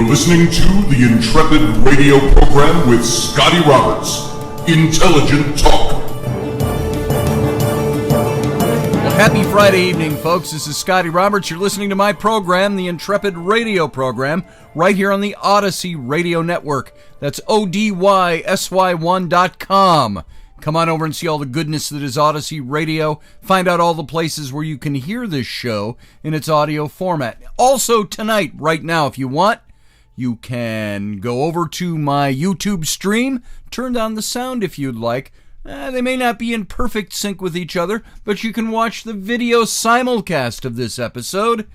You're listening to the Intrepid radio program with Scotty Roberts. Intelligent talk. Well, happy Friday evening, folks. This is Scotty Roberts. You're listening to my program, the Intrepid radio program, right here on the Odyssey Radio Network. That's ODYSY1.com. Come on over and see all the goodness that is Odyssey Radio. Find out all the places where you can hear this show in its audio format. Also tonight, right now, if you want, you can go over to my YouTube stream. Turn down the sound if you'd like. They may not be in perfect sync with each other, but you can watch the video simulcast of this episode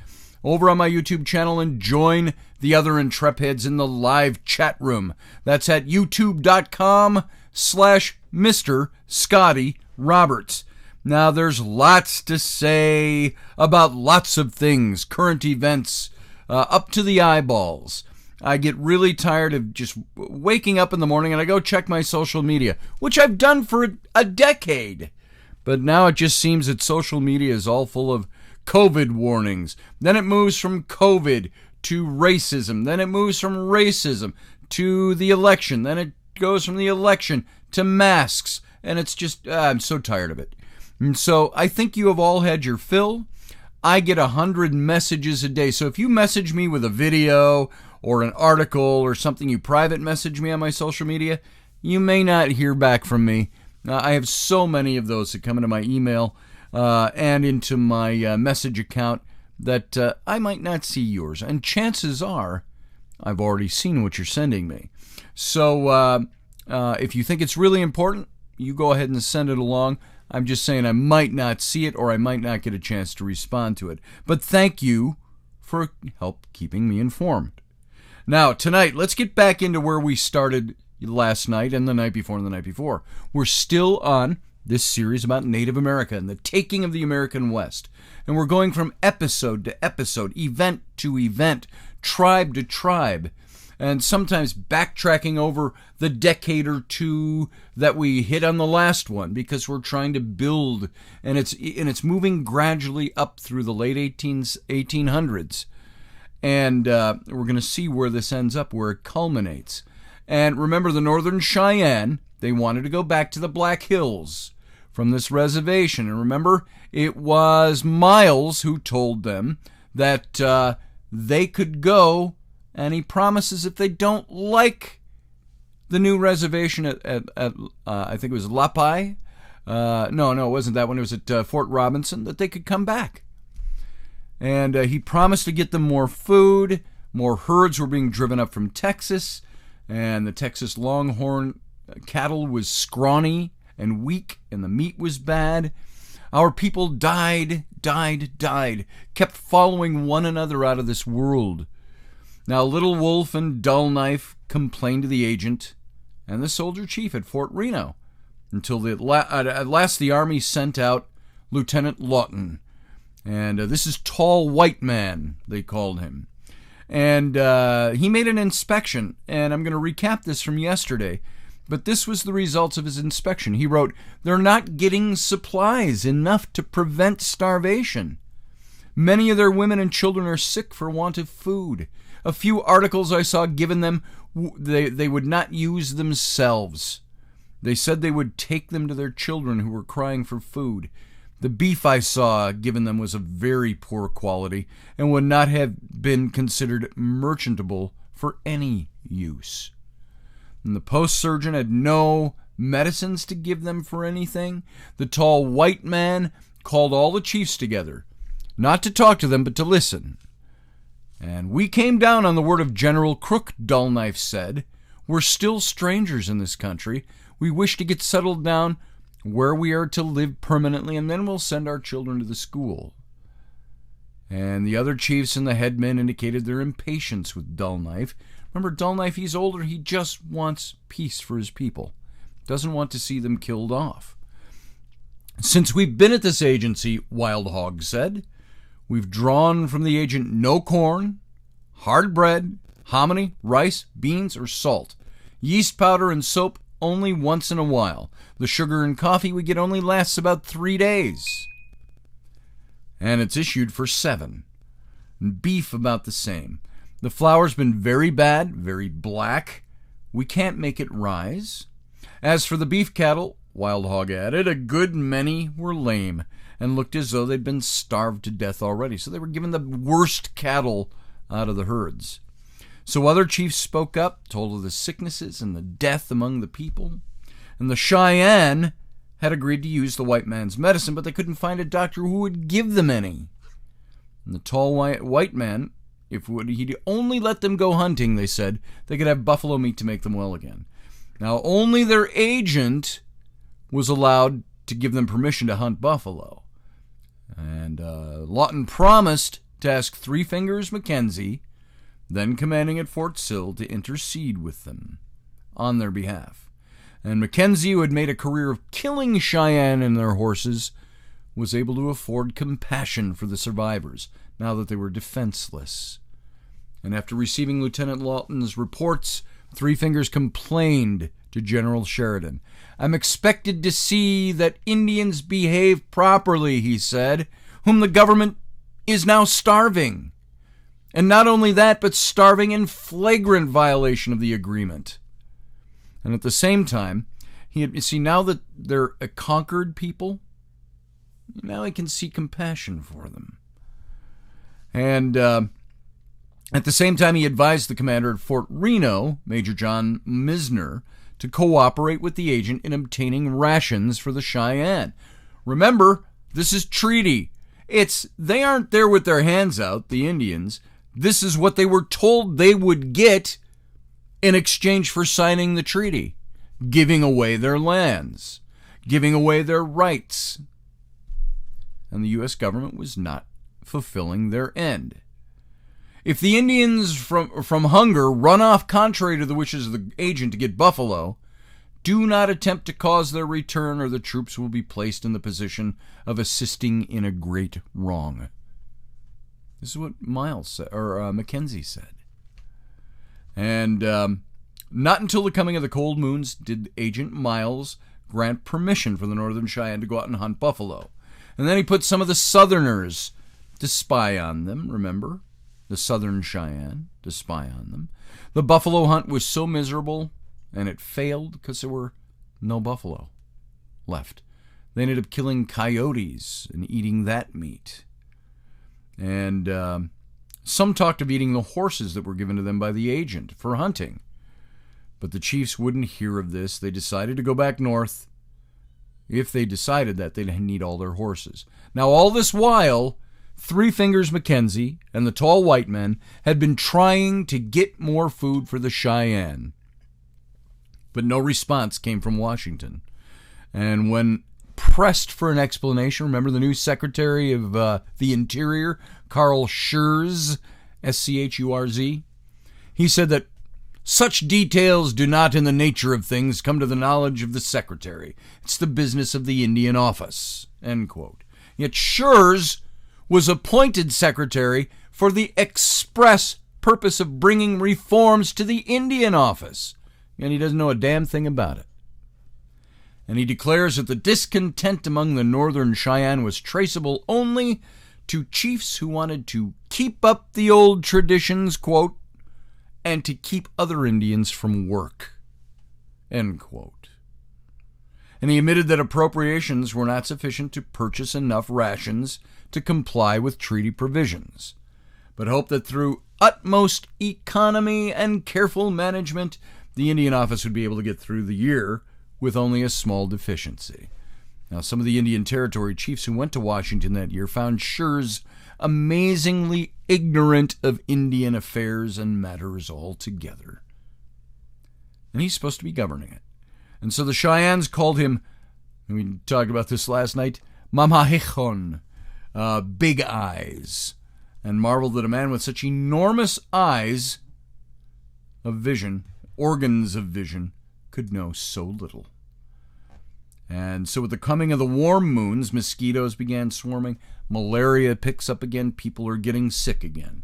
over on my YouTube channel and join the other Intrepids in the live chat room. That's at youtube.com/Mr. Scotty Roberts. Now, there's lots to say about lots of things, current events, up to the eyeballs. I get really tired of just waking up in the morning and I go check my social media, which I've done for a decade. But now it just seems that social media is all full of COVID warnings. Then it moves from COVID to racism. Then it moves from racism to the election. Then it goes from the election to masks. And it's just, I'm so tired of it. And so I think you have all had your fill. I get 100 messages a day. So if you message me with a video or an article or something, you private message me on my social media, you may not hear back from me. I have so many of those that come into my email and into my message account that I might not see yours. And chances are I've already seen what you're sending me. So if you think it's really important, you go ahead and send it along. I'm just saying I might not see it or I might not get a chance to respond to it. But thank you for help keeping me informed. Now, tonight, let's get back into where we started last night and the night before and the night before. We're still on this series about Native America and the taking of the American West. And we're going from episode to episode, event to event, tribe to tribe, and sometimes backtracking over the decade or two that we hit on the last one because we're trying to build, and it's moving gradually up through the late 1800s. And we're going to see where this ends up, where it culminates. And remember, the Northern Cheyenne, they wanted to go back to the Black Hills from this reservation. And remember, it was Miles who told them that they could go, and he promises if they don't like the new reservation at I think it was Lappai. No, it wasn't that one. It was at Fort Robinson, that they could come back. And he promised to get them more food. More herds were being driven up from Texas. And the Texas Longhorn cattle was scrawny and weak, and the meat was bad. Our people died, kept following one another out of this world. Now, Little Wolf and Dull Knife complained to the agent and the soldier chief at Fort Reno until at last the Army sent out Lieutenant Lawton. And this is Tall White Man, they called him. And he made an inspection, and I'm going to recap this from yesterday, but this was the results of his inspection. He wrote, "They're not getting supplies enough to prevent starvation. Many of their women and children are sick for want of food. A few articles I saw given them, they would not use themselves. They said they would take them to their children who were crying for food. The beef I saw given them was of very poor quality and would not have been considered merchantable for any use. And the post surgeon had no medicines to give them for anything. The Tall White Man called all the chiefs together, not to talk to them, but to listen. And we came down on the word of General Crook, Dull Knife said. We're still strangers in this country. We wish to get settled down where we are to live permanently, and then we'll send our children to the school." And the other chiefs and the headmen indicated their impatience with Dull Knife. Remember, Dull Knife, he's older. He just wants peace for his people. Doesn't want to see them killed off. "Since we've been at this agency," Wild Hog said, "we've drawn from the agent no corn, hard bread, hominy, rice, beans, or salt. Yeast powder and soap only once in a while. The sugar and coffee we get only lasts about 3 days. And it's issued for 7. And beef about the same. The flour's been very bad, very black. We can't make it rise. As for the beef cattle, Wild Hog added, a good many were lame and looked as though they'd been starved to death already. So they were given the worst cattle out of the herds. So other chiefs spoke up, told of the sicknesses and the death among the people. And the Cheyenne had agreed to use the white man's medicine, but they couldn't find a doctor who would give them any. And the tall white man, if he'd only let them go hunting, they said, they could have buffalo meat to make them well again. Now, only their agent was allowed to give them permission to hunt buffalo. And Lawton promised to ask Three Fingers Mackenzie, then commanding at Fort Sill, to intercede with them on their behalf. And Mackenzie, who had made a career of killing Cheyenne and their horses, was able to afford compassion for the survivors, now that they were defenseless. And after receiving Lieutenant Lawton's reports, Three Fingers complained to General Sheridan. "I'm expected to see that Indians behave properly," he said, "whom the government is now starving. And not only that, but starving in flagrant violation of the agreement." And at the same time, now that they're a conquered people, now he can see compassion for them. And at the same time, he advised the commander at Fort Reno, Major John Misner, to cooperate with the agent in obtaining rations for the Cheyenne. Remember, this is treaty. They aren't there with their hands out, the Indians. This is what they were told they would get in exchange for signing the treaty, giving away their lands, giving away their rights. And the U.S. government was not fulfilling their end. If the Indians from hunger run off contrary to the wishes of the agent to get buffalo, do not attempt to cause their return, or the troops will be placed in the position of assisting in a great wrong. This is what Mackenzie said. And not until the coming of the cold moons did Agent Miles grant permission for the Northern Cheyenne to go out and hunt buffalo. And then he put some of the Southerners to spy on them, remember? The Southern Cheyenne, to spy on them. The buffalo hunt was so miserable, and it failed because there were no buffalo left. They ended up killing coyotes and eating that meat. And some talked of eating the horses that were given to them by the agent for hunting. But the chiefs wouldn't hear of this. They decided to go back north. If they decided that, they'd need all their horses. Now, all this while, Three Fingers Mackenzie and the tall white men had been trying to get more food for the Cheyenne. But no response came from Washington. And when pressed for an explanation, remember the new Secretary of the Interior, Carl Schurz, S-C-H-U-R-Z? He said that such details do not in the nature of things come to the knowledge of the Secretary. It's the business of the Indian Office, end quote. Yet Schurz was appointed Secretary for the express purpose of bringing reforms to the Indian Office, and he doesn't know a damn thing about it. And he declares that the discontent among the Northern Cheyenne was traceable only to chiefs who wanted to keep up the old traditions, quote, and to keep other Indians from work, end quote. And he admitted that appropriations were not sufficient to purchase enough rations to comply with treaty provisions, but hoped that through utmost economy and careful management, the Indian Office would be able to get through the year with only a small deficiency. Now, some of the Indian Territory chiefs who went to Washington that year found Schurz amazingly ignorant of Indian affairs and matters altogether. And he's supposed to be governing it. And so the Cheyennes called him, and we talked about this last night, Mamahichon, big eyes, and marveled that a man with such enormous eyes of vision, organs of vision, could know so little. And so with the coming of the warm moons, mosquitoes began swarming, malaria picks up again, people are getting sick again.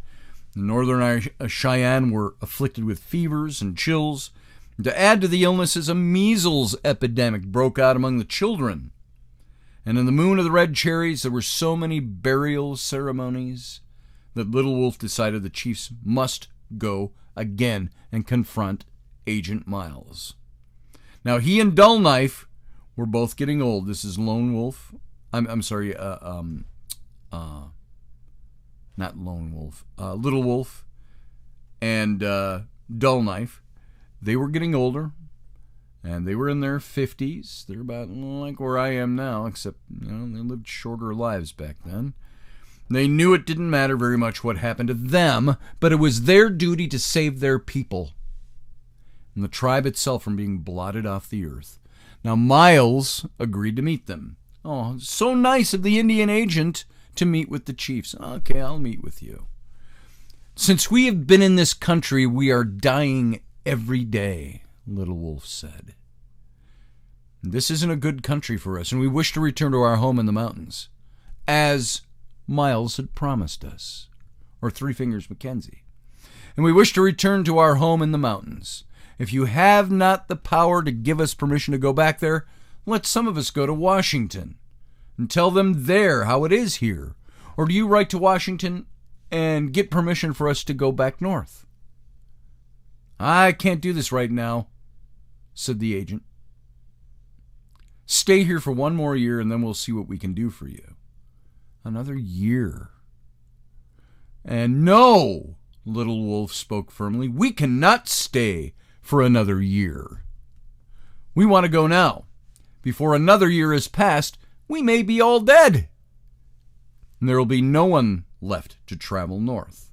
The Northern Cheyenne were afflicted with fevers and chills. And to add to the illnesses, a measles epidemic broke out among the children. And in the moon of the red cherries, there were so many burial ceremonies that Little Wolf decided the chiefs must go again and confront Agent Miles. Now, he and Dull Knife were both getting old. This is Lone Wolf. Not Lone Wolf. Little Wolf and Dull Knife. They were getting older, and they were in their 50s. They're about like where I am now, except they lived shorter lives back then. They knew it didn't matter very much what happened to them, but it was their duty to save their people and the tribe itself from being blotted off the earth. Now, Miles agreed to meet them. Oh, so nice of the Indian agent to meet with the chiefs. Okay, I'll meet with you. Since we have been in this country, we are dying every day, Little Wolf said. This isn't a good country for us, and we wish to return to our home in the mountains, as Miles had promised us, or Three Fingers Mackenzie. And we wish to return to our home in the mountains. If you have not the power to give us permission to go back there, let some of us go to Washington and tell them there how it is here. Or do you write to Washington and get permission for us to go back north? I can't do this right now, said the agent. Stay here for one more year and then we'll see what we can do for you. Another year. And no, Little Wolf spoke firmly, we cannot stay for another year. We want to go now. Before another year has passed, we may be all dead. And there will be no one left to travel north.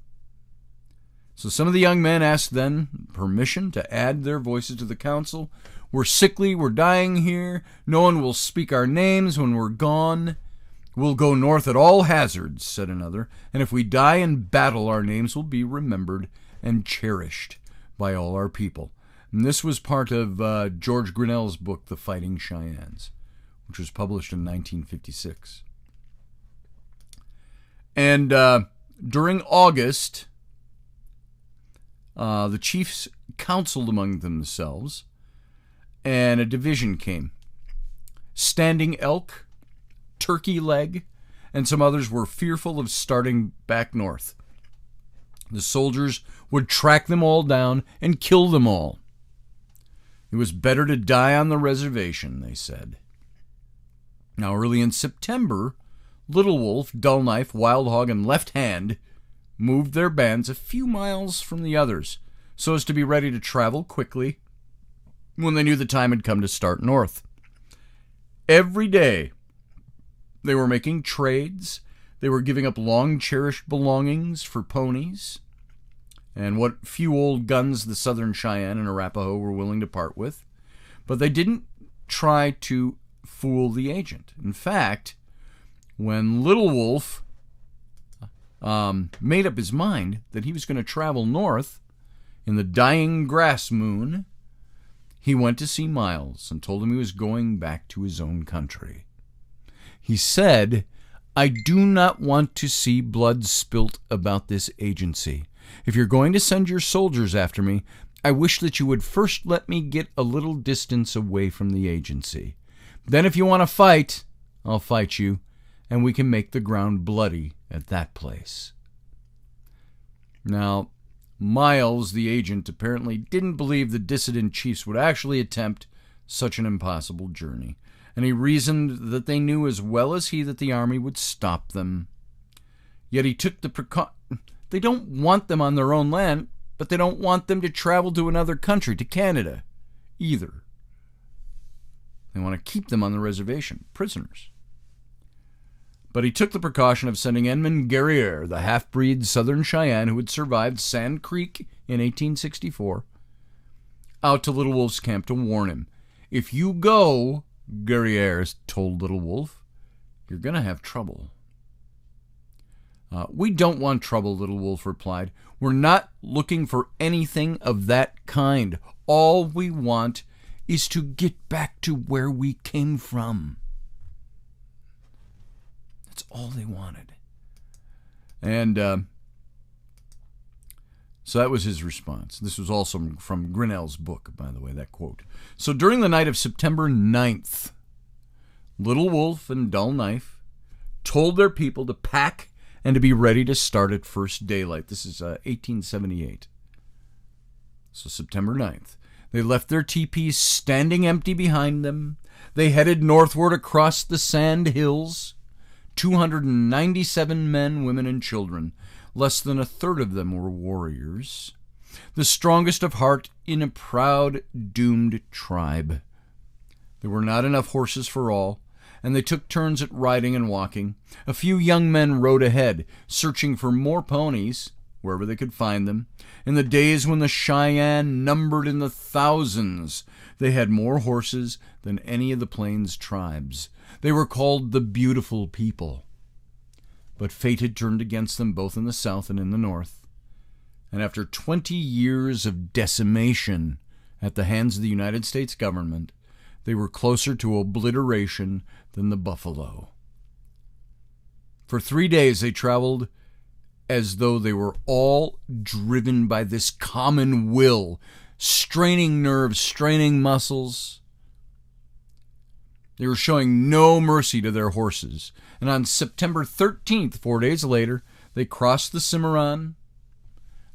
So some of the young men asked then permission to add their voices to the council. We're sickly, we're dying here. No one will speak our names when we're gone. We'll go north at all hazards, said another. And if we die in battle, our names will be remembered and cherished by all our people. And this was part of George Grinnell's book, The Fighting Cheyennes, which was published in 1956. And during August, the chiefs counseled among themselves, and a division came. Standing Elk, Turkey Leg, and some others were fearful of starting back north. The soldiers would track them all down and kill them all. It was better to die on the reservation, they said. Now, early in September, Little Wolf, Dull Knife, Wild Hog, and Left Hand moved their bands a few miles from the others so as to be ready to travel quickly when they knew the time had come to start north. Every day, they were making trades. They were giving up long-cherished belongings for ponies and what few old guns the Southern Cheyenne and Arapaho were willing to part with. But they didn't try to fool the agent. In fact, when Little Wolf made up his mind that he was going to travel north in the dying grass moon, he went to see Miles and told him he was going back to his own country. He said, I do not want to see blood spilt about this agency. If you're going to send your soldiers after me, I wish that you would first let me get a little distance away from the agency. Then if you want to fight, I'll fight you, and we can make the ground bloody at that place. Now, Miles, the agent, apparently didn't believe the dissident chiefs would actually attempt such an impossible journey, and he reasoned that they knew as well as he that the army would stop them. Yet he took the precaution. They don't want them on their own land, but they don't want them to travel to another country, to Canada, either. They want to keep them on the reservation, prisoners. But he took the precaution of sending Edmund Guerriere, the half-breed Southern Cheyenne who had survived Sand Creek in 1864, out to Little Wolf's camp to warn him. If you go, Guerriere told Little Wolf, you're going to have trouble. We don't want trouble, Little Wolf replied. We're not looking for anything of that kind. All we want is to get back to where we came from. That's all they wanted. And so that was his response. This was also from Grinnell's book, by the way, that quote. So during the night of September 9th, Little Wolf and Dull Knife told their people to pack and to be ready to start at first daylight. This is 1878. So September 9th, they left their teepees standing empty behind them. They headed northward across the sand hills. 297 men, women, and children. Less than a third of them were warriors. The strongest of heart in a proud, doomed tribe. There were not enough horses for all, and they took turns at riding and walking. A few young men rode ahead, searching for more ponies, wherever they could find them. In the days when the Cheyenne numbered in the thousands, they had more horses than any of the Plains tribes. They were called the Beautiful People. But fate had turned against them both in the South and in the North. And after 20 years of decimation at the hands of the United States government, they were closer to obliteration than the buffalo. For 3 days they traveled as though they were all driven by this common will, straining nerves, straining muscles. They were showing no mercy to their horses. And on September 13th, 4 days later, they crossed the Cimarron,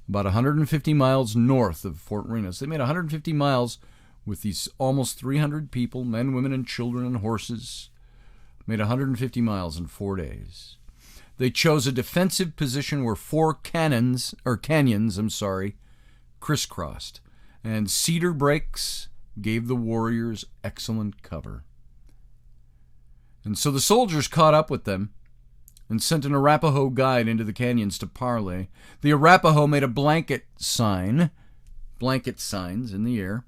about 150 miles north of Fort Renos. They made 150 miles with these almost 300 people, men, women, and children, and horses. Made 150 miles in 4 days. They chose a defensive position where four canyons, crisscrossed, and cedar breaks gave the warriors excellent cover. And so the soldiers caught up with them and sent an Arapaho guide into the canyons to parley. The Arapaho made a blanket signs in the air,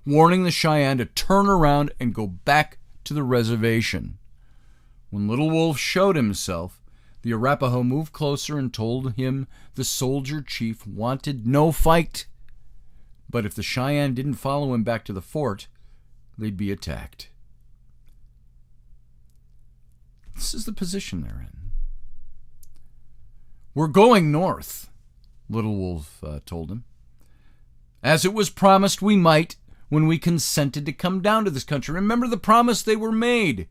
warning the Cheyenne to turn around and go back to the reservation. When Little Wolf showed himself, the Arapaho moved closer and told him the soldier chief wanted no fight, but if the Cheyenne didn't follow him back to the fort, they'd be attacked. This is the position they're in. We're going north, Little Wolf told him. As it was promised we might when we consented to come down to this country. Remember the promise they were made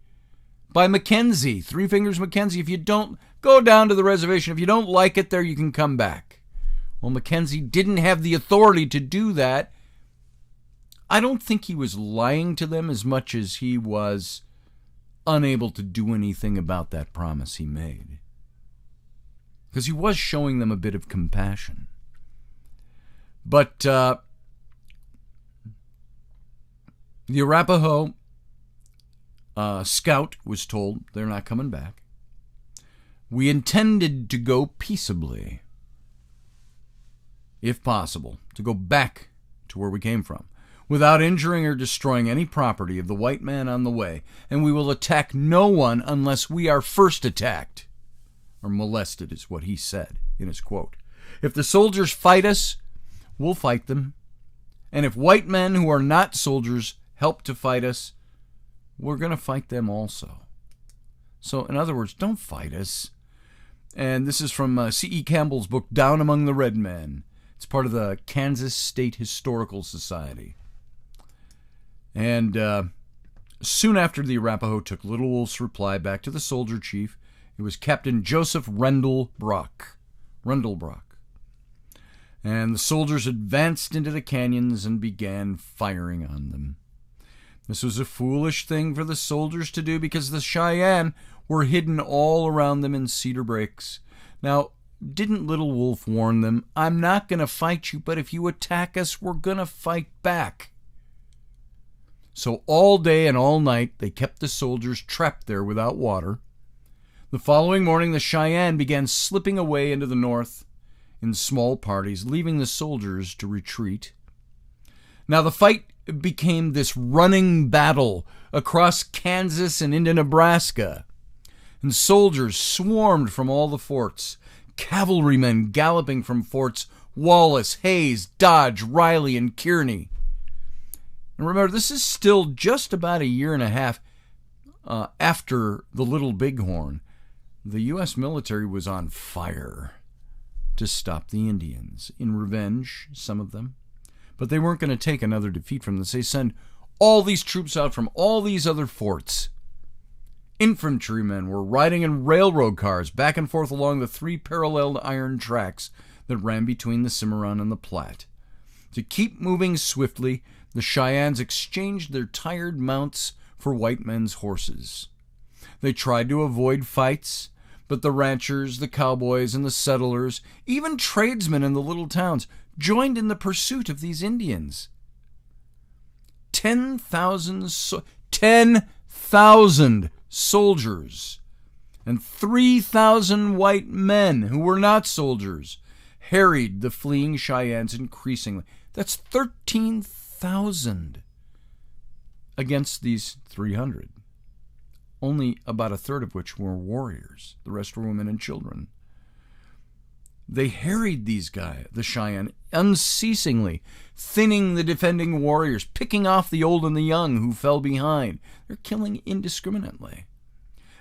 by Mackenzie, Three Fingers Mackenzie. If you don't, go down to the reservation. If you don't like it there, you can come back. Well, Mackenzie didn't have the authority to do that. I don't think he was lying to them as much as he was unable to do anything about that promise he made. Because he was showing them a bit of compassion. But the Arapaho scout was told they're not coming back. We intended to go peaceably, if possible, to go back to where we came from, without injuring or destroying any property of the white man on the way, and we will attack no one unless we are first attacked, or molested is what he said in his quote. If the soldiers fight us, we'll fight them, and if white men who are not soldiers help to fight us, we're going to fight them also. So, in other words, don't fight us. And this is from C.E. Campbell's book, Down Among the Red Men. It's part of the Kansas State Historical Society. And soon after the Arapaho took Little Wolf's reply back to the soldier chief, it was Captain Joseph Rendelbrock. And the soldiers advanced into the canyons and began firing on them. This was a foolish thing for the soldiers to do because the Cheyenne were hidden all around them in cedar breaks. Now, didn't Little Wolf warn them, I'm not going to fight you, but if you attack us, we're going to fight back. So all day and all night, they kept the soldiers trapped there without water. The following morning, the Cheyenne began slipping away into the north in small parties, leaving the soldiers to retreat. Now, the fight became this running battle across Kansas and into Nebraska, and soldiers swarmed from all the forts, cavalrymen galloping from forts Wallace, Hayes, Dodge, Riley, and Kearney. And remember, this is still just about a year and a half after the Little Bighorn. The U.S. military was on fire to stop the Indians. In revenge, some of them. But they weren't going to take another defeat from this. They sent all these troops out from all these other forts. Infantrymen were riding in railroad cars back and forth along the three parallel iron tracks that ran between the Cimarron and the Platte. To keep moving swiftly, the Cheyennes exchanged their tired mounts for white men's horses. They tried to avoid fights, but the ranchers, the cowboys, and the settlers, even tradesmen in the little towns, joined in the pursuit of these Indians. 10,000 soldiers and 3,000 white men who were not soldiers harried the fleeing Cheyennes increasingly. That's 13,000 against these 300. Only about a third of which were warriors. The rest were women and children. They harried these guys, the Cheyenne, unceasingly, thinning the defending warriors, picking off the old and the young who fell behind. They're killing indiscriminately.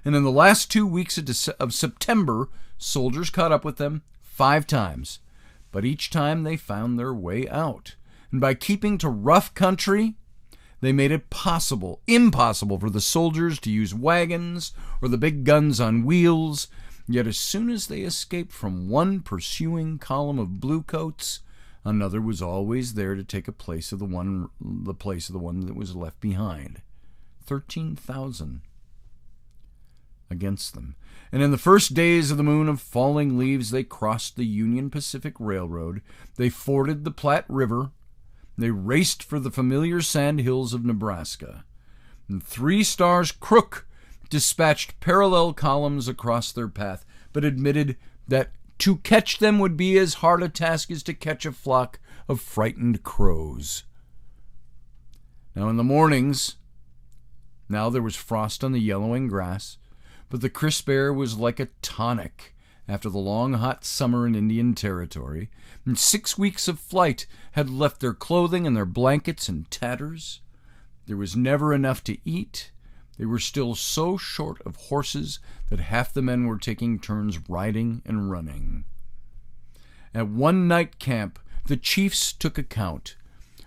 And in the last 2 weeks of September, soldiers caught up with them 5 times. But each time they found their way out. And by keeping to rough country, they made it impossible for the soldiers to use wagons or the big guns on wheels. Yet as soon as they escaped from one pursuing column of bluecoats, another was always there to take the place of the one that was left behind. 13,000 against them. And in the first days of the moon of falling leaves, they crossed the Union Pacific Railroad. They forded the Platte River. They raced for the familiar sand hills of Nebraska. And 3 Stars Crook dispatched parallel columns across their path, but admitted that to catch them would be as hard a task as to catch a flock of frightened crows. Now in the mornings, now there was frost on the yellowing grass, but the crisp air was like a tonic after the long hot summer in Indian Territory, and 6 weeks of flight had left their clothing and their blankets in tatters. There was never enough to eat. They were still so short of horses that half the men were taking turns riding and running. At one night camp, the chiefs took account.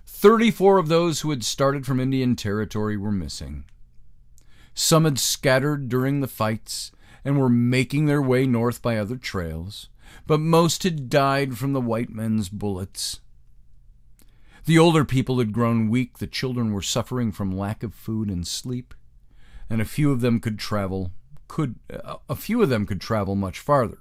34 of those who had started from Indian Territory were missing. Some had scattered during the fights and were making their way north by other trails, but most had died from the white men's bullets. The older people had grown weak, the children were suffering from lack of food and sleep, and a few of them could travel much farther.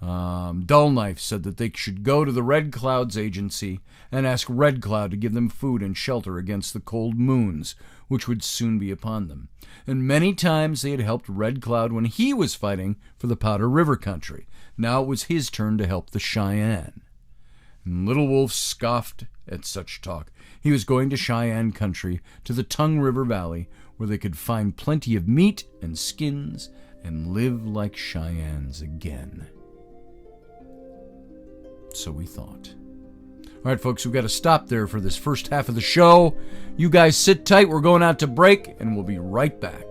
Dull Knife said that they should go to the Red Cloud's agency and ask Red Cloud to give them food and shelter against the cold moons, which would soon be upon them. And many times they had helped Red Cloud when he was fighting for the Powder River country. Now it was his turn to help the Cheyenne. And Little Wolf scoffed at such talk. He was going to Cheyenne country, to the Tongue River Valley, where they could find plenty of meat and skins and live like Cheyennes again. So we thought. All right, folks, we've got to stop there for this first half of the show. You guys sit tight. We're going out to break, and we'll be right back.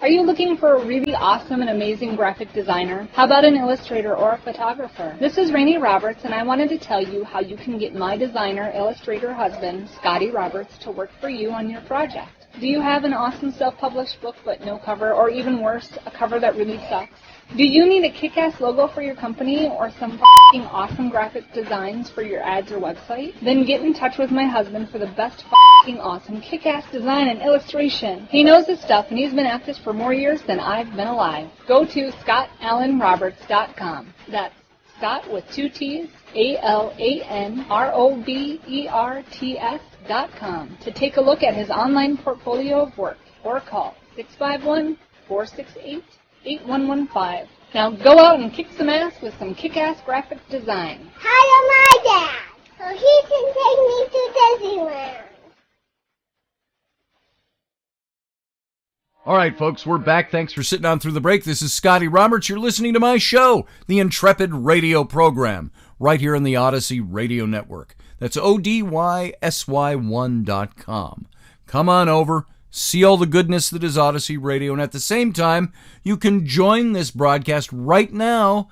Are you looking for a really awesome and amazing graphic designer? How about an illustrator or a photographer? This is Rainey Roberts, and I wanted to tell you how you can get my designer, illustrator husband, Scotty Roberts, to work for you on your project. Do you have an awesome self-published book but no cover, or even worse, a cover that really sucks? Do you need a kick-ass logo for your company or some f***ing awesome graphic designs for your ads or website? Then get in touch with my husband for the best f***ing awesome kick-ass design and illustration. He knows his stuff, and he's been at this for more years than I've been alive. Go to ScottAllenRoberts.com. That's Scott with 2 T's, ALANROBERTS.com to take a look at his online portfolio of work, or call 651-468-8115. Now go out and kick some ass with some kick-ass graphic design. Hire my dad, so he can take me to Disneyland. All right, folks, we're back. Thanks for sitting on through the break. This is Scotty Roberts. You're listening to my show, the Intrepid Radio Program, right here on the Odyssey Radio Network. That's ODYSY1.com. Come on over, see all the goodness that is Odyssey Radio, and at the same time, you can join this broadcast right now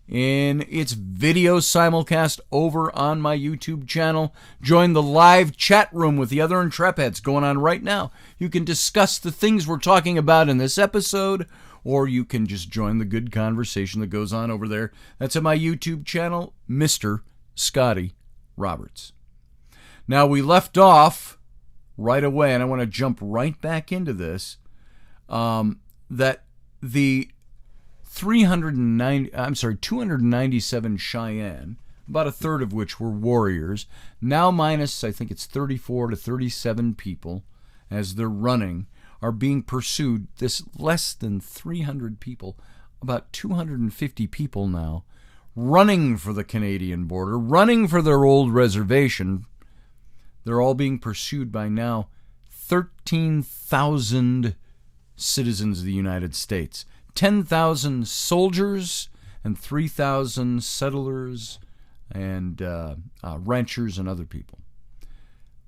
in its video simulcast over on my YouTube channel. Join the live chat room with the other Intrepids going on right now. You can discuss the things we're talking about in this episode, or you can just join the good conversation that goes on over there. That's at my YouTube channel, Mr. Scotty Roberts. Now, we left off right away, and I want to jump right back into this, that the 297 Cheyenne, about a third of which were warriors, now minus, I think it's 34 to 37 people as they're running, are being pursued. This less than 300 people, about 250 people now, running for the Canadian border, running for their old reservation. They're all being pursued by now 13,000 citizens of the United States. 10,000 soldiers and 3,000 settlers and ranchers and other people.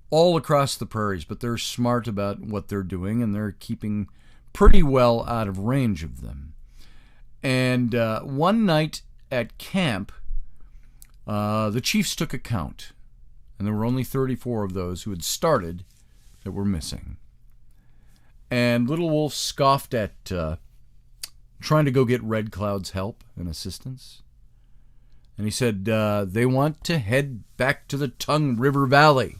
All across the prairies, but they're smart about what they're doing, and they're keeping pretty well out of range of them. And one night at camp, the chiefs took a count, and there were only 34 of those who had started that were missing. And Little Wolf scoffed at trying to go get Red Cloud's help and assistance. And he said they want to head back to the Tongue River Valley,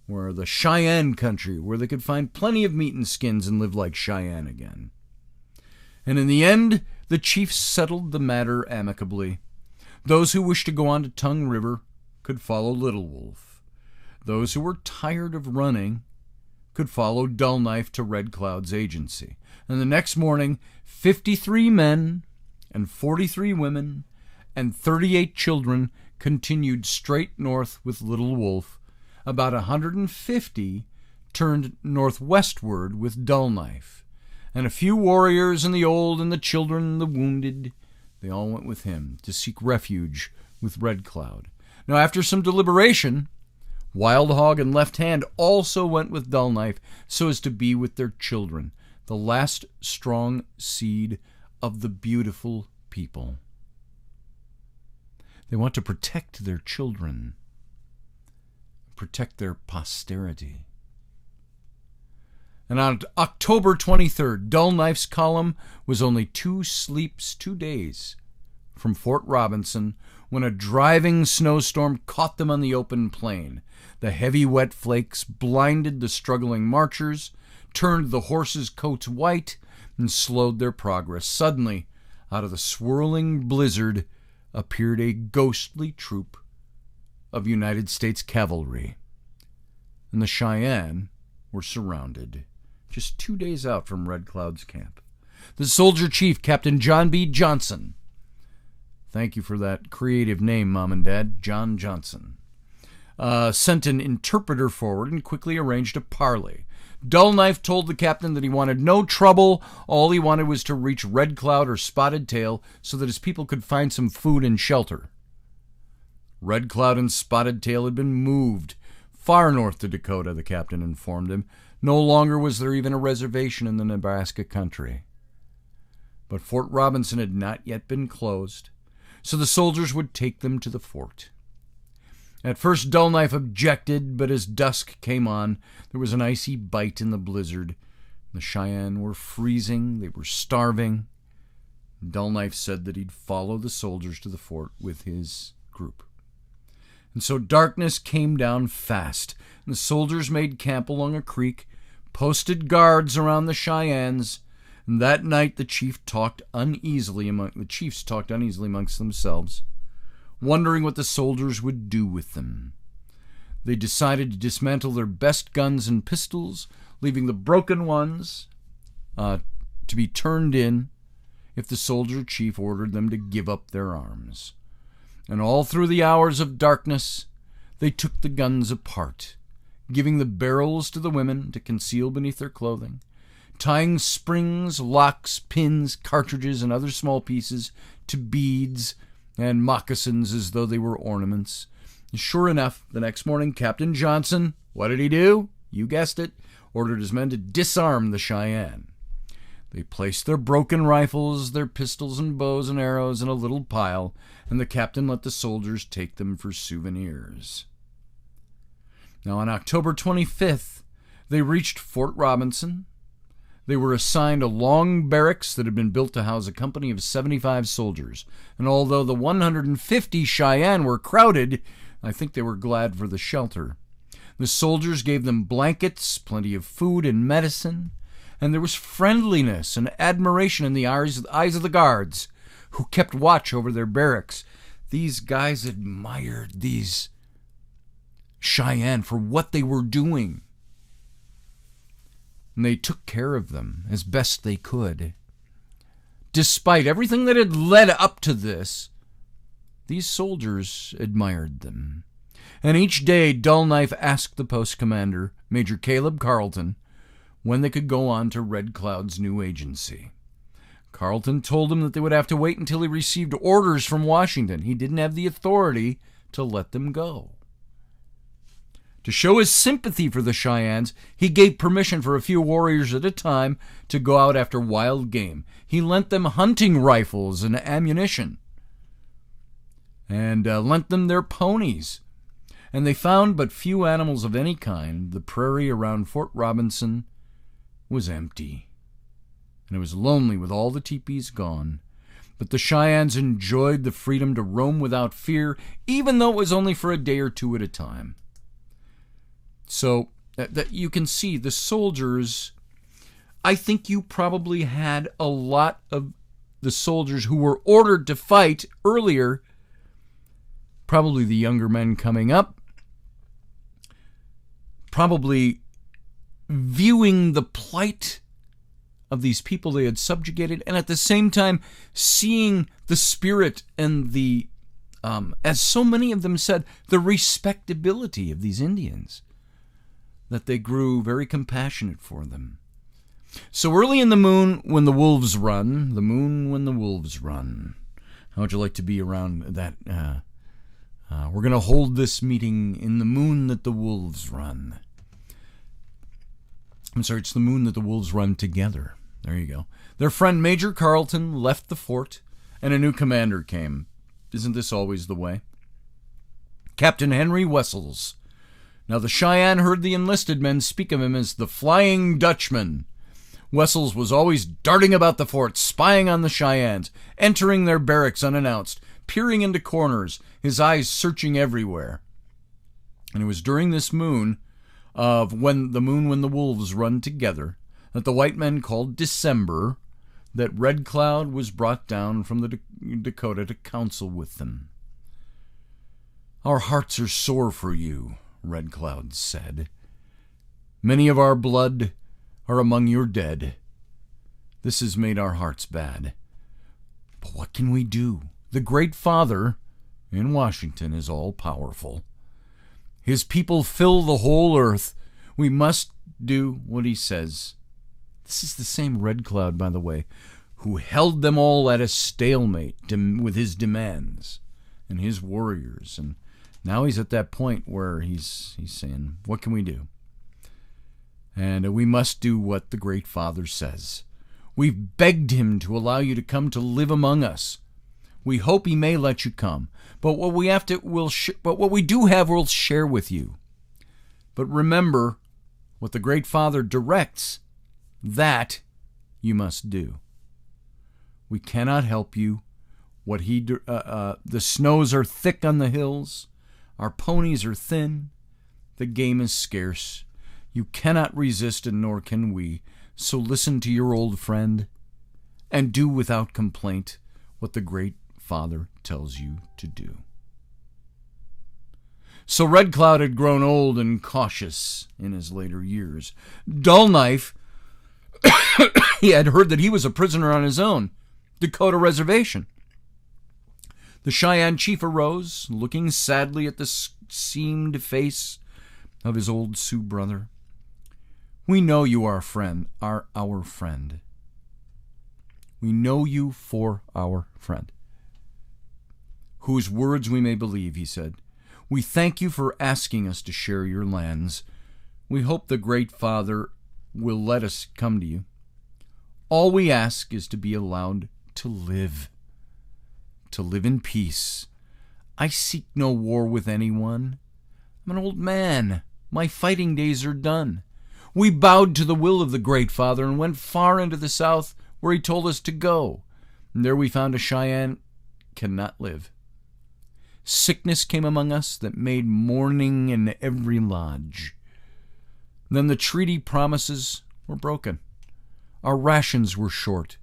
where the Cheyenne country, where they could find plenty of meat and skins and live like Cheyenne again. And in the end, the chiefs settled the matter amicably. Those who wished to go on to Tongue River could follow Little Wolf. Those who were tired of running could follow Dull Knife to Red Cloud's agency. And the next morning, 53 men and 43 women and 38 children continued straight north with Little Wolf. About 150 turned northwestward with Dull Knife. And a few warriors and the old and the children and the wounded, they all went with him to seek refuge with Red Cloud. Now, after some deliberation, Wild Hog and Left Hand also went with Dull Knife so as to be with their children, the last strong seed of the beautiful people. They want to protect their children, protect their posterity. And on October 23rd, Dull Knife's column was only 2 days from Fort Robinson when a driving snowstorm caught them on the open plain. The heavy wet flakes blinded the struggling marchers, turned the horses' coats white, and slowed their progress. Suddenly, out of the swirling blizzard, appeared a ghostly troop of United States cavalry. And the Cheyenne were surrounded, just 2 days out from Red Cloud's camp. The soldier chief, Captain John B. Johnson. Thank you for that creative name, Mom and Dad. John Johnson. Sent an interpreter forward and quickly arranged a parley. Dull Knife told the captain that he wanted no trouble. All he wanted was to reach Red Cloud or Spotted Tail so that his people could find some food and shelter. Red Cloud and Spotted Tail had been moved Far north to Dakota, the captain informed him. No longer was there even a reservation in the Nebraska country. But Fort Robinson had not yet been closed, so the soldiers would take them to the fort. At first Dull Knife objected, but as dusk came on, there was an icy bite in the blizzard. The Cheyenne were freezing, they were starving. Dull Knife said that he'd follow the soldiers to the fort with his group. And so darkness came down fast, and the soldiers made camp along a creek, posted guards around the Cheyennes, and that night the chiefs talked uneasily amongst themselves, wondering what the soldiers would do with them. They decided to dismantle their best guns and pistols, leaving the broken ones to be turned in if the soldier chief ordered them to give up their arms. And all through the hours of darkness, they took the guns apart, giving the barrels to the women to conceal beneath their clothing, tying springs, locks, pins, cartridges, and other small pieces to beads and moccasins as though they were ornaments. And sure enough, the next morning, Captain Johnson, what did he do? You guessed it, ordered his men to disarm the Cheyenne. They placed their broken rifles, their pistols and bows and arrows in a little pile, and the captain let the soldiers take them for souvenirs. Now, on October 25th, they reached Fort Robinson. They were assigned a long barracks that had been built to house a company of 75 soldiers, and although the 150 Cheyenne were crowded, I think they were glad for the shelter. The soldiers gave them blankets, plenty of food and medicine, and there was friendliness and admiration in the eyes of the guards who kept watch over their barracks. These guys admired these Cheyenne for what they were doing, and they took care of them as best they could. Despite everything that had led up to this, these soldiers admired them. And each day Dull Knife asked the post commander, Major Caleb Carleton, when they could go on to Red Cloud's new agency. Carleton told him that they would have to wait until he received orders from Washington. He didn't have the authority to let them go. To show his sympathy for the Cheyennes, he gave permission for a few warriors at a time to go out after wild game. He lent them hunting rifles and ammunition, and lent them their ponies. And they found but few animals of any kind. The prairie around Fort Robinson was empty, and it was lonely with all the teepees gone. But the Cheyennes enjoyed the freedom to roam without fear, even though it was only for a day or two at a time. So that you can see the soldiers, I think you probably had a lot of the soldiers who were ordered to fight earlier, probably the younger men coming up, probably viewing the plight of these people they had subjugated, and at the same time seeing the spirit and the, as so many of them said, the respectability of these Indians, that they grew very compassionate for them. So early in the moon when the wolves run, how would you like to be around that? We're going to hold this meeting in the moon that the wolves run. I'm sorry, it's the moon that the wolves run together. There you go. Their friend Major Carleton left the fort, and a new commander came. Isn't this always the way? Captain Henry Wessels. Now the Cheyenne heard the enlisted men speak of him as the Flying Dutchman. Wessels was always darting about the fort, spying on the Cheyennes, entering their barracks unannounced, peering into corners, his eyes searching everywhere. And it was during this moon of when the wolves run together, that the white men called December, that Red Cloud was brought down from the Dakota to counsel with them. Our hearts are sore for you, Red Cloud said. Many of our blood are among your dead. This has made our hearts bad. But what can we do? The Great Father in Washington is all-powerful. His people fill the whole earth. We must do what he says. This is the same Red Cloud, by the way, who held them all at a stalemate with his demands and his warriors. And Now he's at that point where he's saying, what can we do? And we must do what the Great Father says. We've begged him to allow you to come to live among us. We hope he may let you come. But what we do have, we'll share with you. But remember, what the Great Father directs, that you must do. We cannot help you. The snows are thick on the hills. Our ponies are thin. The game is scarce. You cannot resist, and nor can we. So listen to your old friend and do without complaint what the Great Father tells you to do. So Red Cloud had grown old and cautious in his later years. Dull Knife, he had heard that he was a prisoner on his own Dakota reservation. The Cheyenne chief arose, looking sadly at the seamed face of his old Sioux brother. We know you are our friend. We know you for our friend. Whose words we may believe, he said. We thank you for asking us to share your lands. We hope the Great Father will let us come to you. All we ask is to be allowed to live in peace. I seek no war with anyone. I'm an old man. My fighting days are done. We bowed to the will of the Great Father and went far into the south where he told us to go. And there we found a Cheyenne cannot live. Sickness came among us that made mourning in every lodge. Then the treaty promises were broken. Our rations were short.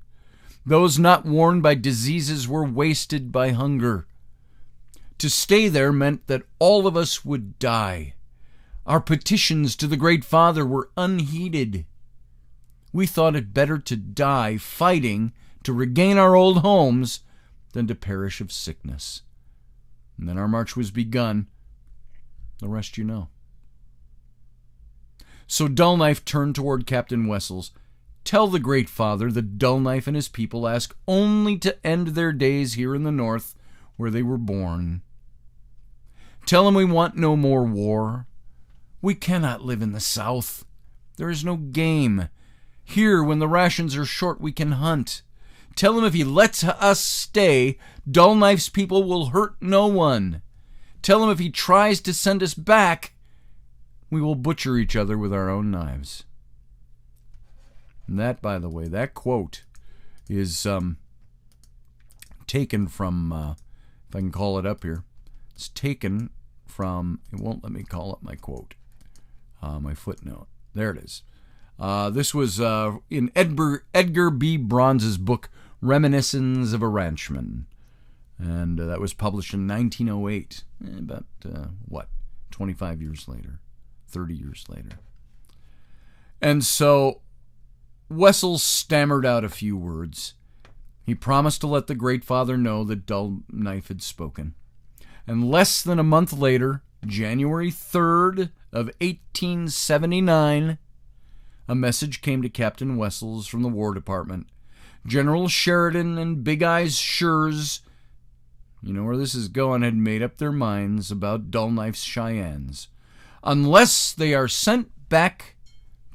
Those not worn by diseases were wasted by hunger. To stay there meant that all of us would die. Our petitions to the Great Father were unheeded. We thought it better to die fighting to regain our old homes than to perish of sickness. And then our march was begun. The rest you know. So Dull Knife turned toward Captain Wessels. Tell the Great Father that Dull Knife and his people ask only to end their days here in the north where they were born. Tell him we want no more war. We cannot live in the south. There is no game. Here, when the rations are short, we can hunt. Tell him if he lets us stay, Dull Knife's people will hurt no one. Tell him if he tries to send us back, we will butcher each other with our own knives. And that, by the way, that quote is taken from, if I can call it up here, it's taken from, it won't let me call up my quote, my footnote. There it is. This was in Edgar B. Bronze's book, Reminiscences of a Ranchman. And that was published in 1908, about, 25 years later, 30 years later. And so Wessels stammered out a few words. He promised to let the Great Father know that Dull Knife had spoken. And less than a month later, January 3rd of 1879, a message came to Captain Wessels from the War Department. General Sheridan and Big Eyes Schurz, you know where this is going, had made up their minds about Dull Knife's Cheyennes. Unless they are sent back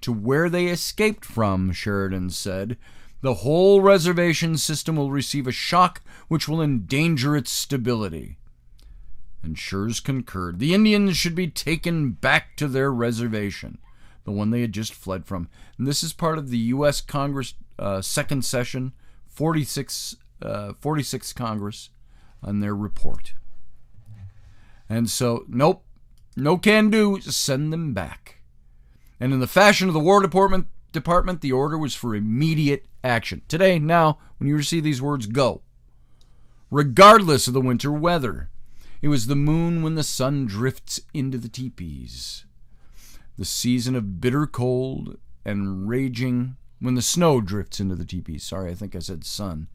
to where they escaped from, Sheridan said, the whole reservation system will receive a shock which will endanger its stability. And Schurz concurred. The Indians should be taken back to their reservation, the one they had just fled from. And this is part of the U.S. Congress second session, 46th Congress, on their report. And so, nope, no can do, send them back. And in the fashion of the War Department, the order was for immediate action. Today, now, when you receive these words, go. Regardless of the winter weather. It was the moon when the sun drifts into the teepees. The season of bitter cold and raging, when the snow drifts into the teepees. Sorry, I think I said sun.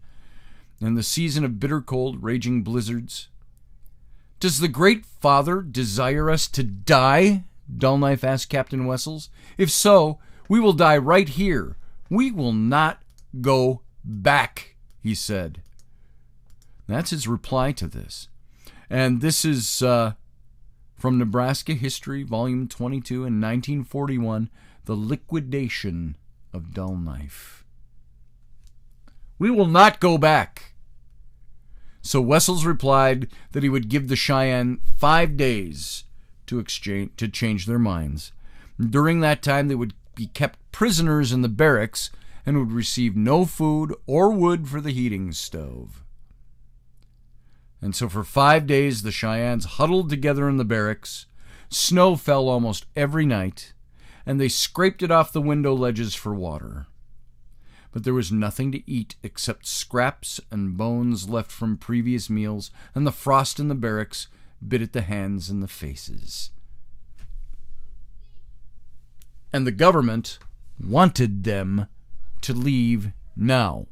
And the season of bitter cold, raging blizzards. Does the Great Father desire us to die? Dull Knife asked Captain Wessels. If so, we will die right here. We will not go back, he said. That's his reply to this. And this is From Nebraska History, Volume 22 in 1941, The Liquidation of Dull Knife. We will not go back. So Wessels replied that he would give the Cheyenne 5 days to change their minds. During that time, they would be kept prisoners in the barracks and would receive no food or wood for the heating stove. And so for 5 days, the Cheyennes huddled together in the barracks. Snow fell almost every night, and they scraped it off the window ledges for water. But there was nothing to eat except scraps and bones left from previous meals, and the frost in the barracks bit at the hands and the faces. And the government wanted them to leave now,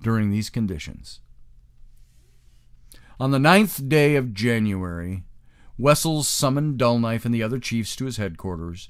during these conditions. On the 9th day of January, Wessels summoned Dull Knife and the other chiefs to his headquarters.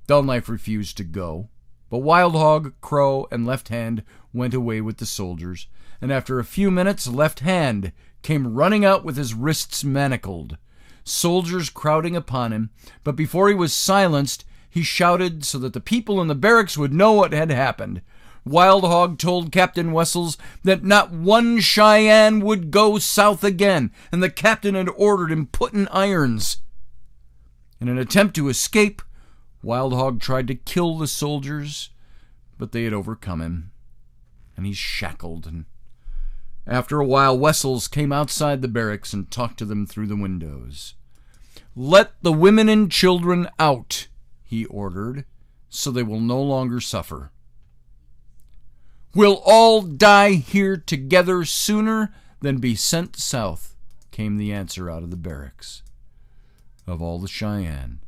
Dull Knife refused to go, but Wild Hog, Crow, and Left Hand went away with the soldiers, and after a few minutes, Left Hand came running out with his wrists manacled, soldiers crowding upon him, but before he was silenced, he shouted so that the people in the barracks would know what had happened. Wild Hog told Captain Wessels that not one Cheyenne would go south again, and the captain had ordered him put in irons. In an attempt to escape, Wild Hog tried to kill the soldiers, but they had overcome him, and he's shackled. And after a while, Wessels came outside the barracks and talked to them through the windows. "Let the women and children out," he ordered, "so they will no longer suffer. We'll all die here together sooner than be sent south," came the answer out of the barracks of all the Cheyenne.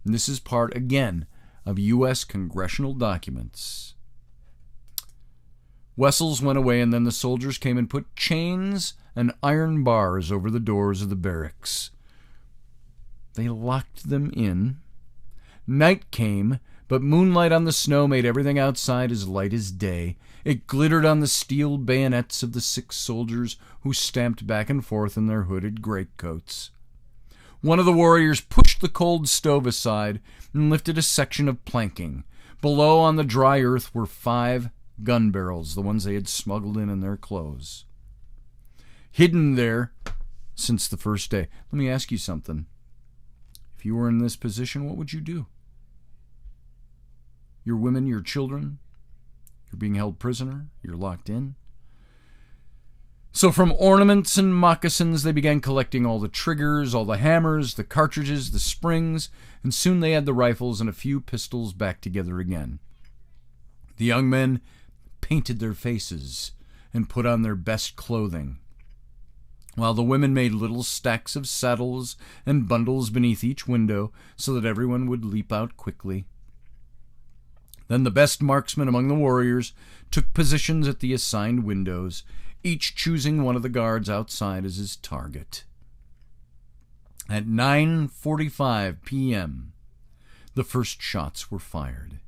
And this is part, again, of U.S. congressional documents. Wessels went away, and then the soldiers came and put chains and iron bars over the doors of the barracks. They locked them in. Night came, but moonlight on the snow made everything outside as light as day. It glittered on the steel bayonets of the 6 soldiers who stamped back and forth in their hooded greatcoats. One of the warriors pushed the cold stove aside and lifted a section of planking. Below on the dry earth were 5 gun barrels, the ones they had smuggled in their clothes. Hidden there since the first day. Let me ask you something. If you were in this position, what would you do? Your women, your children, you're being held prisoner, you're locked in. So from ornaments and moccasins, they began collecting all the triggers, all the hammers, the cartridges, the springs, and soon they had the rifles and a few pistols back together again. The young men painted their faces and put on their best clothing, while the women made little stacks of saddles and bundles beneath each window so that everyone would leap out quickly. Then the best marksmen among the warriors took positions at the assigned windows, each choosing one of the guards outside as his target. At 9:45 p.m., the first shots were fired.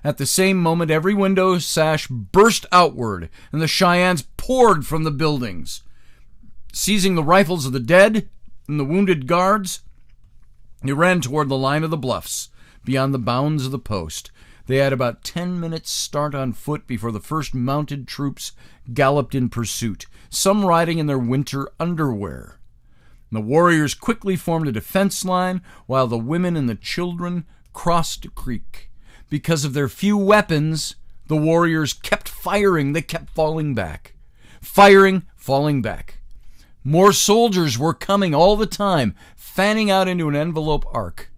At the same moment, every window sash burst outward, and the Cheyennes poured from the buildings. Seizing the rifles of the dead and the wounded guards, they ran toward the line of the bluffs, beyond the bounds of the post. They had about 10 minutes' start on foot before the first mounted troops galloped in pursuit, some riding in their winter underwear. The warriors quickly formed a defense line, while the women and the children crossed a creek. Because of their few weapons, the warriors kept firing. They kept falling back. Firing, falling back. More soldiers were coming all the time, fanning out into an envelope arc.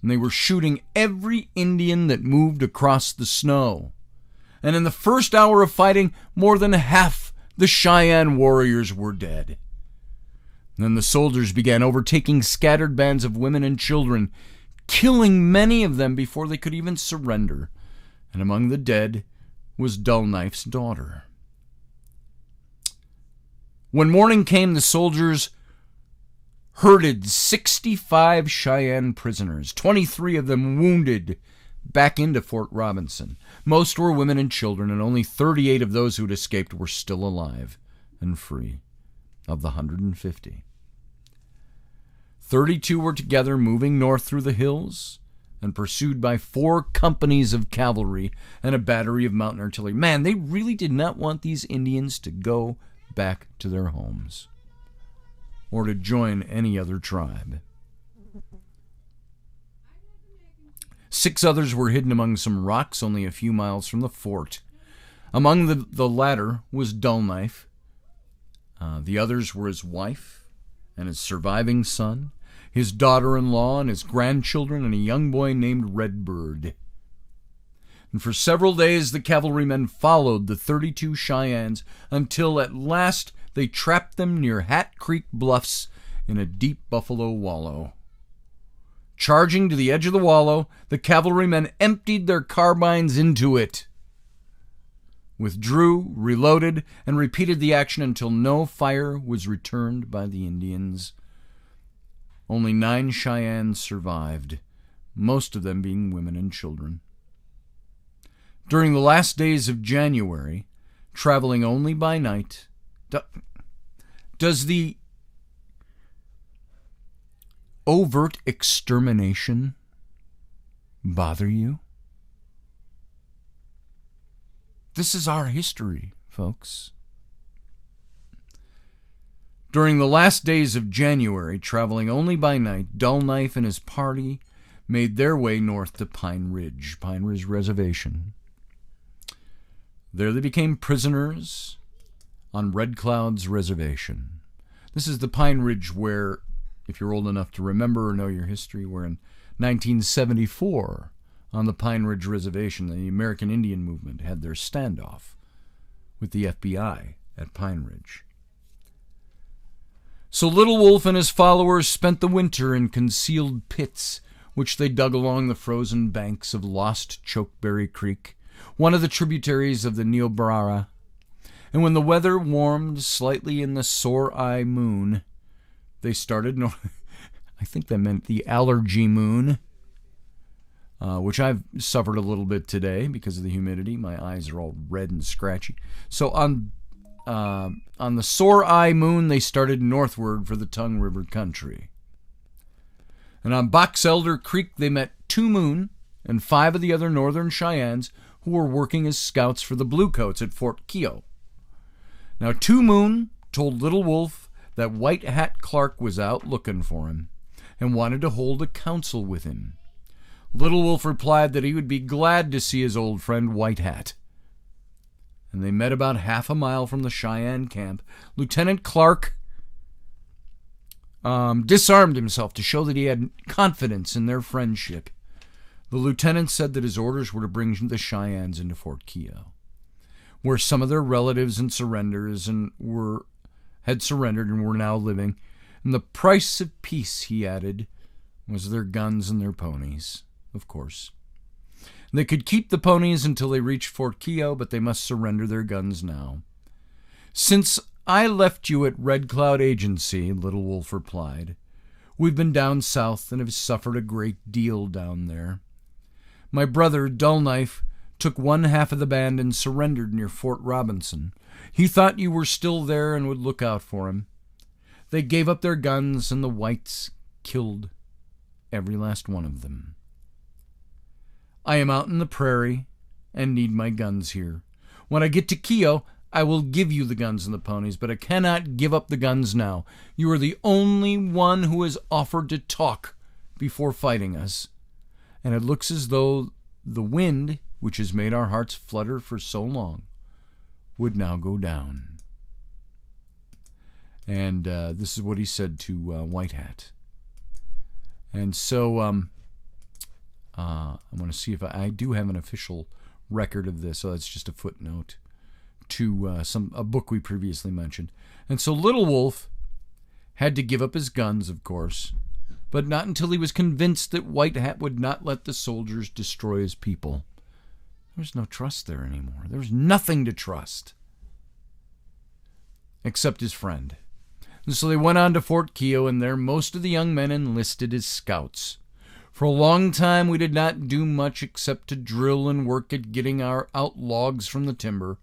And they were shooting every Indian that moved across the snow. And in the first hour of fighting, more than half the Cheyenne warriors were dead. Then the soldiers began overtaking scattered bands of women and children, killing many of them before they could even surrender. And among the dead was Dull Knife's daughter. When morning came, the soldiers herded 65 Cheyenne prisoners, 23 of them wounded, back into Fort Robinson. Most were women and children, and only 38 of those who had escaped were still alive and free, of the 150. 32 were together, moving north through the hills and pursued by 4 companies of cavalry and a battery of mountain artillery. Man, they really did not want these Indians to go back to their homes or to join any other tribe. 6 others were hidden among some rocks only a few miles from the fort. Among the latter was Dull Knife. The others were his wife and his surviving son, his daughter-in-law and his grandchildren, and a young boy named Redbird. And for several days the cavalrymen followed the 32 Cheyennes until at last they trapped them near Hat Creek Bluffs in a deep buffalo wallow. Charging to the edge of the wallow, the cavalrymen emptied their carbines into it, withdrew, reloaded, and repeated the action until no fire was returned by the Indians. Only 9 Cheyennes survived, most of them being women and children. During the last days of January, traveling only by night, does the overt extermination bother you? This is our history, folks. During the last days of January, traveling only by night, Dull Knife and his party made their way north to Pine Ridge Reservation. There they became prisoners on Red Cloud's reservation. This is the Pine Ridge where, if you're old enough to remember or know your history, where in 1974, on the Pine Ridge Reservation, the American Indian Movement had their standoff with the FBI at Pine Ridge. So Little Wolf and his followers spent the winter in concealed pits, which they dug along the frozen banks of Lost Chokeberry Creek, one of the tributaries of the Niobrara. And when the weather warmed slightly in the sore eye moon, they started, I think that meant the allergy moon, which I've suffered a little bit today because of the humidity. My eyes are all red and scratchy. So on the sore eye moon, they started northward for the Tongue River country. And on Box Elder Creek, they met Two Moon and 5 of the other northern Cheyennes who were working as scouts for the Bluecoats at Fort Keogh. Now, Two Moon told Little Wolf that White Hat Clark was out looking for him and wanted to hold a council with him. Little Wolf replied that he would be glad to see his old friend White Hat. And they met about half a mile from the Cheyenne camp. Lieutenant Clark disarmed himself to show that he had confidence in their friendship. The lieutenant said that his orders were to bring the Cheyennes into Fort Keogh, where some of their relatives had surrendered and were now living. And the price of peace, he added, was their guns and their ponies, of course. They could keep the ponies until they reached Fort Keogh, but they must surrender their guns now. "Since I left you at Red Cloud Agency," Little Wolf replied, "we've been down south and have suffered a great deal down there. My brother, Dull Knife, took one half of the band and surrendered near Fort Robinson. He thought you were still there and would look out for him. They gave up their guns, and the whites killed every last one of them. I am out in the prairie and need my guns here. When I get to Keogh, I will give you the guns and the ponies, but I cannot give up the guns now. You are the only one who has offered to talk before fighting us. And it looks as though the wind, which has made our hearts flutter for so long, would now go down." And this is what he said to White Hat. And so I'm going to see if I do have an official record of this. So that's just a footnote to a book we previously mentioned. And so Little Wolf had to give up his guns, of course, but not until he was convinced that White Hat would not let the soldiers destroy his people. There was no trust there anymore. There was nothing to trust except his friend. And so they went on to Fort Keogh, and there most of the young men enlisted as scouts. For a long time we did not do much except to drill and work at getting out logs from the timber,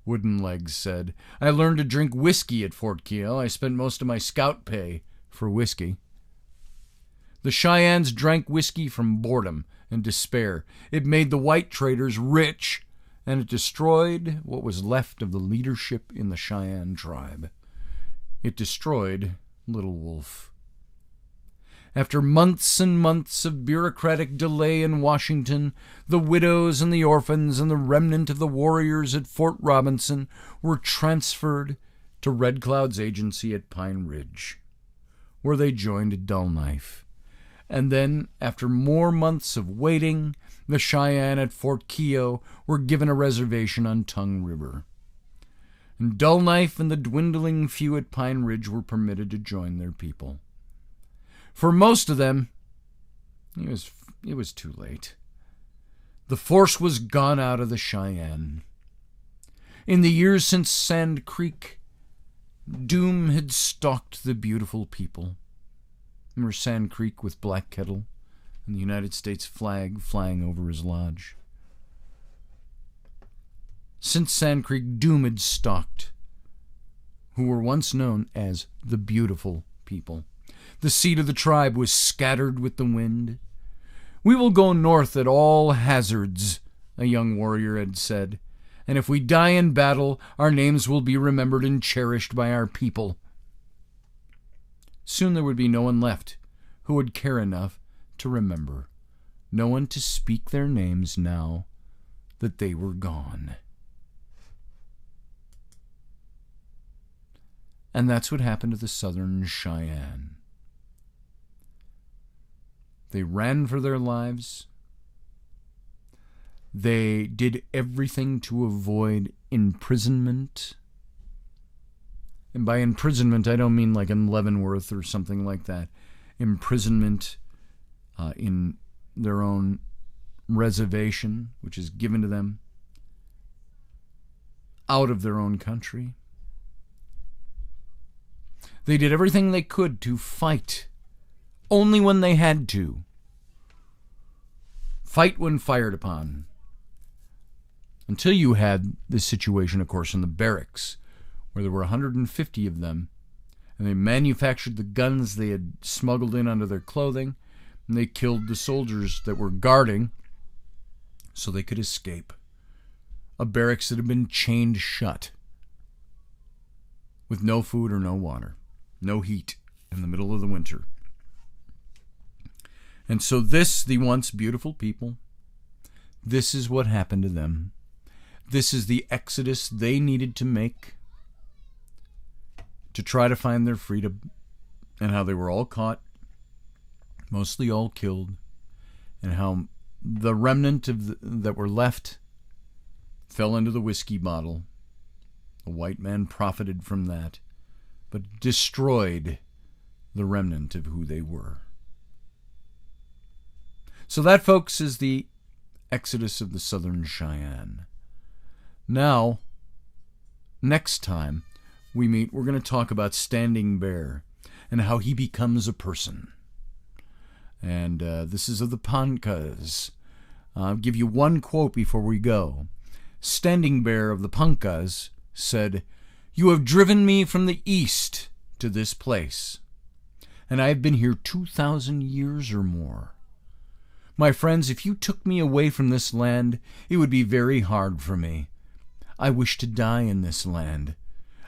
Wooden Legs said. I learned to drink whiskey at Fort Keogh. I spent most of my scout pay for whiskey. The Cheyennes drank whiskey from boredom and despair. It made the white traders rich, and it destroyed what was left of the leadership in the Cheyenne tribe. It destroyed Little Wolf. After months and months of bureaucratic delay in Washington, the widows and the orphans and the remnant of the warriors at Fort Robinson were transferred to Red Cloud's agency at Pine Ridge, where they joined Dull Knife. And then, after more months of waiting, the Cheyenne at Fort Keogh were given a reservation on Tongue River. And Dull Knife and the dwindling few at Pine Ridge were permitted to join their people. For most of them, it was too late. The force was gone out of the Cheyenne. In the years since Sand Creek, doom had stalked the beautiful people. Remember Sand Creek with Black Kettle and the United States flag flying over his lodge? Since Sand Creek, doom had stalked who were once known as the beautiful people. The seed of the tribe was scattered with the wind. "We will go north at all hazards," a young warrior had said, "and if we die in battle, our names will be remembered and cherished by our people." Soon there would be no one left who would care enough to remember, no one to speak their names now that they were gone. And that's what happened to the Southern Cheyenne. They ran for their lives. They did everything to avoid imprisonment. And by imprisonment, I don't mean like in Leavenworth or something like that. Imprisonment in their own reservation, which is given to them out of their own country. They did everything they could to fight, only when they had to. Fight when fired upon. Until you had this situation, of course, in the barracks, where there were 150 of them, and they manufactured the guns they had smuggled in under their clothing, and they killed the soldiers that were guarding so they could escape. A barracks that had been chained shut, with no food or no water, no heat in the middle of the winter. And so this, the once beautiful people, this is what happened to them. This is the exodus they needed to make to try to find their freedom, and how they were all caught, mostly all killed, and how the remnant that were left fell into the whiskey bottle. The white man profited from that, but destroyed the remnant of who they were. So that, folks, is the exodus of the Southern Cheyenne. Now, next time we meet, we're going to talk about Standing Bear and how he becomes a person. And this is of the Poncas. I'll give you one quote before we go. Standing Bear of the Poncas said, "You have driven me from the east to this place, and I have been here 2,000 years or more. My friends, if you took me away from this land, it would be very hard for me. I wish to die in this land.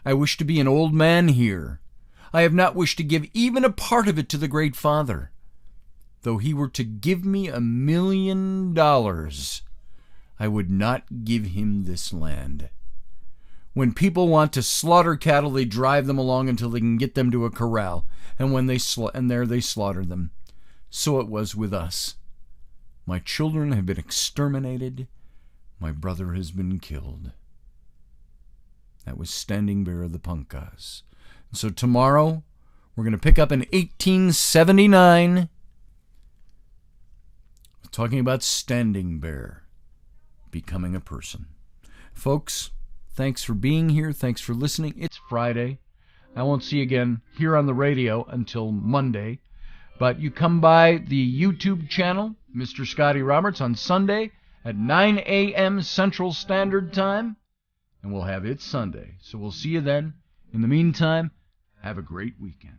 I wish to be an old man here. I have not wished to give even a part of it to the Great Father. Though he were to give me $1 million, I would not give him this land. When people want to slaughter cattle, they drive them along until they can get them to a corral, and when they there they slaughter them. So it was with us. My children have been exterminated. My brother has been killed." That was Standing Bear of the Poncas. And so tomorrow, we're going to pick up in 1879, talking about Standing Bear becoming a person. Folks, thanks for being here. Thanks for listening. It's Friday. I won't see you again here on the radio until Monday. But you come by the YouTube channel, Mr. Scotty Roberts, on Sunday at 9 a.m. Central Standard Time, and we'll have It's Sunday. So we'll see you then. In the meantime, have a great weekend.